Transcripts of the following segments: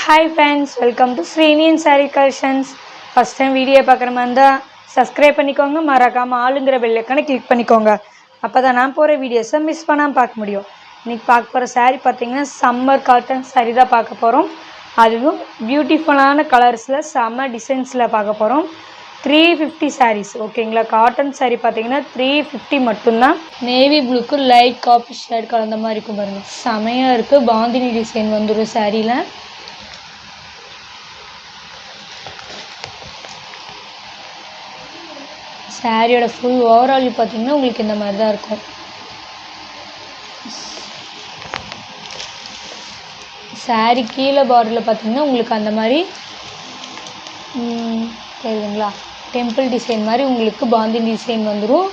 Hi friends, welcome to Srinian Saree Collections. First time video பார்க்குற மாதிரி இருந்தால் subscribe பண்ணிக்கோங்க, மறக்காமல் ஆளுங்கிற பெல் ஐக்கானை கிளிக் பண்ணிக்கோங்க. அப்போ தான் நான் போகிற வீடியோஸை மிஸ் பண்ணாமல் பார்க்க முடியும். இன்றைக்கி பார்க்க போகிற சாரீ பார்த்திங்கன்னா சம்மர் காட்டன் சாரீ தான் பார்க்க போகிறோம். அதுவும் பியூட்டிஃபுல்லான கலர்ஸில் செம்ம டிசைன்ஸில் பார்க்க போகிறோம். 350 சாரீஸ் ஓகேங்களா. காட்டன் சாரீ பார்த்திங்கன்னா 350 மட்டும்தான். நேவி ப்ளூக்கு லைட் காஃபி ஷேட் கலந்த மாதிரி இருக்கும் பாருங்கள், செமையாக இருக்குது. பாந்தினி டிசைன் வந்துடும் சாரியில். சாரியோட ஃபுல் ஓவரால் பார்த்தீங்கன்னா உங்களுக்கு இந்த மாதிரி தான் இருக்கும். சாரி கீழே பார்டரில் பார்த்தீங்கன்னா உங்களுக்கு அந்த மாதிரி தெரியுதுங்களா, டெம்பிள் டிசைன் மாதிரி உங்களுக்கு பாந்தினி டிசைன் வந்துடும்.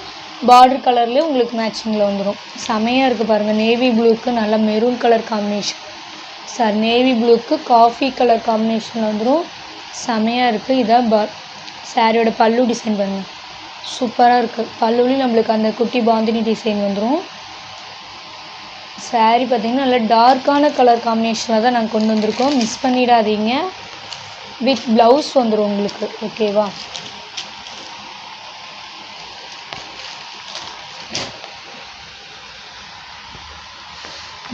பார்டர் கலர்லேயே உங்களுக்கு மேட்சிங்கில் வந்துடும். செமையாக இருக்குது பாருங்கள். நேவி ப்ளூக்கு நல்ல மெரூன் கலர் காம்பினேஷன், நேவி ப்ளூக்கு காஃபி கலர் காம்பினேஷன் வந்துடும். செமையாக இருக்குது. இதான் சாரியோட பல்லு டிசைன் பாருங்கள், சூப்பராக இருக்குது. பல்லுலேயும் நம்மளுக்கு அந்த குட்டி பாந்தினி டிசைன் வந்துடும். சாரீ பார்த்திங்கன்னா நல்லா டார்க்கான கலர் காம்பினேஷனில் தான் நாங்கள் கொண்டு வந்திருக்கோம், மிஸ் பண்ணிடாதீங்க. வித் ப்ளவுஸ் வந்துடும் உங்களுக்கு, ஓகேவா.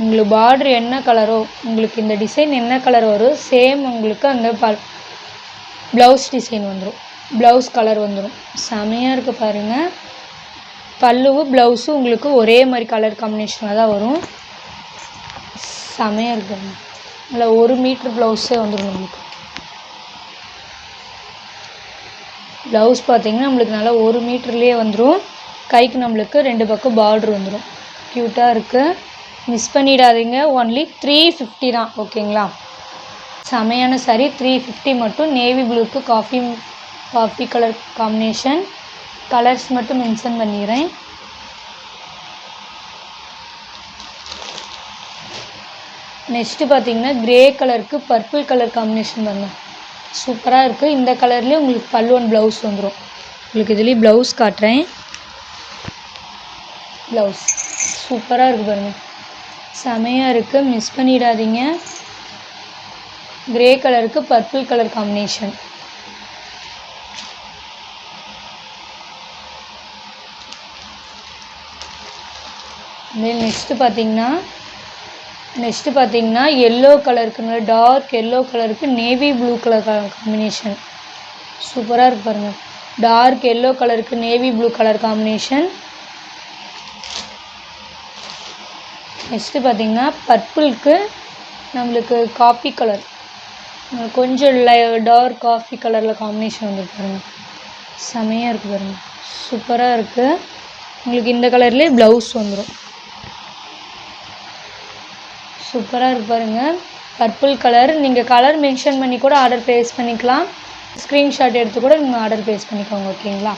உங்களுக்கு பார்டர் என்ன கலரோ, உங்களுக்கு இந்த டிசைன் என்ன கலர் வரும் சேம் உங்களுக்கு அந்த ப்ளவுஸ் டிசைன் வந்துடும், ப்ளவுஸ் கலர் வந்துடும். செமையாக இருக்குது பாருங்கள். பல்லுவும் ப்ளவுஸும் உங்களுக்கு ஒரே மாதிரி கலர் காம்பினேஷனில் தான் வரும். செமையாக இருக்குங்க. நல்லா 1 மீட்ரு ப்ளவுஸே வந்துடும் நம்மளுக்கு. ப்ளவுஸ் பார்த்திங்கன்னா நம்மளுக்கு நல்லா 1 மீட்டர்லேயே வந்துடும். கைக்கு நம்மளுக்கு 2 பக்கம் பார்டர் வந்துடும். க்யூட்டாக இருக்குது, மிஸ் பண்ணிடாதீங்க. ஒன்லி 350 தான், ஓகேங்களா. செமையான சாரி. 350 மட்டும். நேவி ப்ளூக்கு காஃபி கலர் காம்பினேஷன். கலர்ஸ் மட்டும் மென்ஷன் பண்ணிடுறேன். நெக்ஸ்ட்டு பார்த்தீங்கன்னா கிரே கலருக்கு பர்பிள் கலர் காம்பினேஷன் பண்ணும், சூப்பராக இருக்குது. இந்த கலர்லேயே உங்களுக்கு பல்லு அண்ட் ப்ளவுஸ் வந்துடும். உங்களுக்கு இதுலேயும் ப்ளவுஸ் காட்டுறேன். ப்ளவுஸ் சூப்பராக இருக்குது பாருங்கள், செமையாக இருக்குது, மிஸ் பண்ணிடாதீங்க. கிரே கலருக்கு பர்பிள் கலர் காம்பினேஷன். நெக்ஸ்ட்டு பார்த்தீங்கன்னா எல்லோ கலருக்கு, டார்க் எல்லோ கலருக்கு நேவி ப்ளூ கலர் காம்பினேஷன், சூப்பராக இருக்குது பாருங்கள். டார்க் எல்லோ கலருக்கு navy blue colour combination. Next பார்த்தீங்கன்னா பர்பிளுக்கு நம்மளுக்கு காஃபி கலர், கொஞ்சம் டார்க் காஃபி கலரில் காம்பினேஷன் வந்துருக்கு பாருங்கள், செமையாக இருக்குது பாருங்கள், சூப்பராக இருக்குது. உங்களுக்கு இந்த கலர்லேயே ப்ளவுஸ் வந்துடும். சூப்பராக இருக்கு பாருங்கள். Purple colour. நீங்கள் கலர் மென்ஷன் பண்ணி கூட ஆர்டர் ப்ளேஸ் பண்ணிக்கலாம். ஸ்க்ரீன்ஷாட் எடுத்து கூட நீங்கள் ஆர்டர் ப்ளேஸ் பண்ணிக்கோங்க, ஓகேங்களா.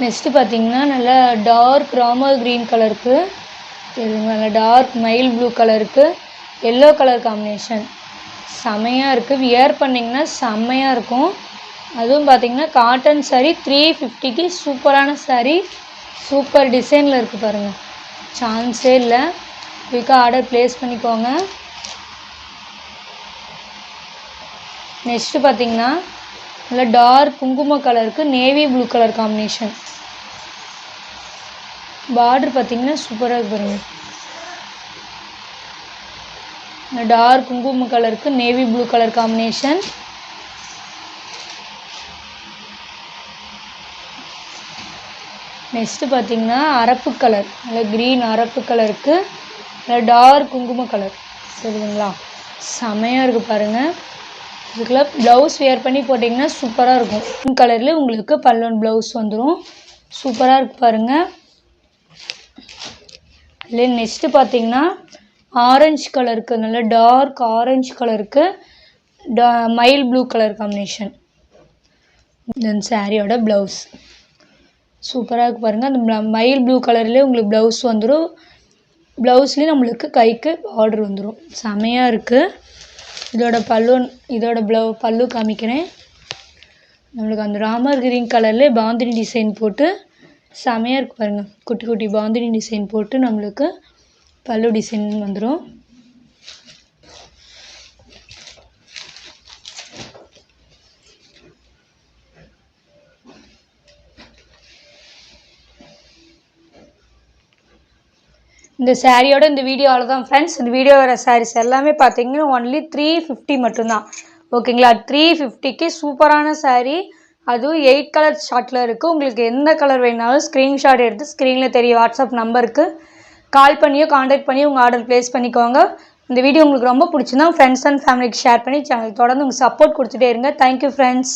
நெக்ஸ்ட்டு பார்த்தீங்கன்னா நல்லா டார்க் ராமர் க்ரீன் கலருக்கு, நல்லா டார்க் மயில் ப்ளூ கலருக்கு எல்லோ கலர் காம்பினேஷன், செமையாக இருக்குது. வியர் பண்ணிங்கன்னா செம்மையாக இருக்கும். அதுவும் பார்த்திங்கன்னா காட்டன் சாரீ 350க்கு சூப்பரான சாரீ, சூப்பர் டிசைனில் இருக்குது பாருங்கள், சான்ஸே இல்லை. குயிக்காக ஆர்டர் ப்ளேஸ் பண்ணிக்கோங்க. நெக்ஸ்ட்டு பார்த்திங்கன்னா நல்லா டார்க் குங்கும கலருக்கு navy blue colour combination. Border பார்த்திங்கன்னா சூப்பராக இருக்குது பாருங்கள். டார்க் குங்கும கலருக்கு navy blue colour combination. Next பார்த்தீங்கன்னா அரப்பு கலர், நல்லா க்ரீன் அரப்பு கலருக்கு நல்லா டார்க் குங்கும கலர், சரிங்களா. செமையாக இருக்குது பாருங்கள். இதுக்கெல்லாம் ப்ளவுஸ் வியர் பண்ணி போட்டிங்கன்னா சூப்பராக இருக்கும். பிங்க் கலரில் உங்களுக்கு பல்லு ப்ளவுஸ் வந்துடும். சூப்பராக இருக்குது பாருங்கள். இல்லை நெக்ஸ்ட்டு பார்த்தீங்கன்னா ஆரஞ்சு கலருக்கு, நல்லா டார்க் ஆரஞ்சு கலருக்கு மயில் ப்ளூ கலர் காம்பினேஷன். தென் சாரியோட ப்ளவுஸ் சூப்பராக இருக்குது பாருங்கள். அந்த மயில் ப்ளூ கலர்லேயே உங்களுக்கு ப்ளவுஸ் வந்துடும். ப்ளவுஸ்லேயும் நம்மளுக்கு கைக்கு பார்டர் வந்துடும். செமையாக இருக்குது. இதோட பல்லு காமிக்கிறேன். நம்மளுக்கு அந்த ராமர் கிரீன் கலர்லேயே பாந்தினி டிசைன் போட்டு செமையாக இருக்குது பாருங்கள். குட்டி குட்டி பாந்தினி டிசைன் போட்டு நம்மளுக்கு பல்லு டிசைன் வந்துடும். இந்த சாரியோட இந்த வீடியோ அவ்வளோதான் ஃப்ரெண்ட்ஸ். இந்த வீடியோ வர சாரீஸ் எல்லாமே பார்த்தீங்கன்னா ஒன்லி 350 மட்டும்தான். ஓகேங்களா? 350க்கு சூப்பரான சாரீ. அதுவும் 8 கலர் ஷார்ட்டில் இருக்குது. உங்களுக்கு எந்த கலர் வேணாலும் ஸ்க்ரீன்ஷாட் எடுத்து ஸ்க்ரீனில் தெரிய வாட்ஸ்அப் நம்பருக்கு கால் பண்ணியோ காண்டாக்ட் பண்ணி உங்கள் ஆர்டர் ப்ளேஸ் பண்ணிக்கோங்க. இந்த வீடியோ உங்களுக்கு ரொம்ப பிடிச்சிருந்தா ஃப்ரெண்ட்ஸ் அண்ட் ஃபேமிலிக்கு ஷேர் பண்ணி சேனல் தொடர்ந்து உங்கள் சப்போர்ட் கொடுத்துட்டே இருங்க. Thank you friends.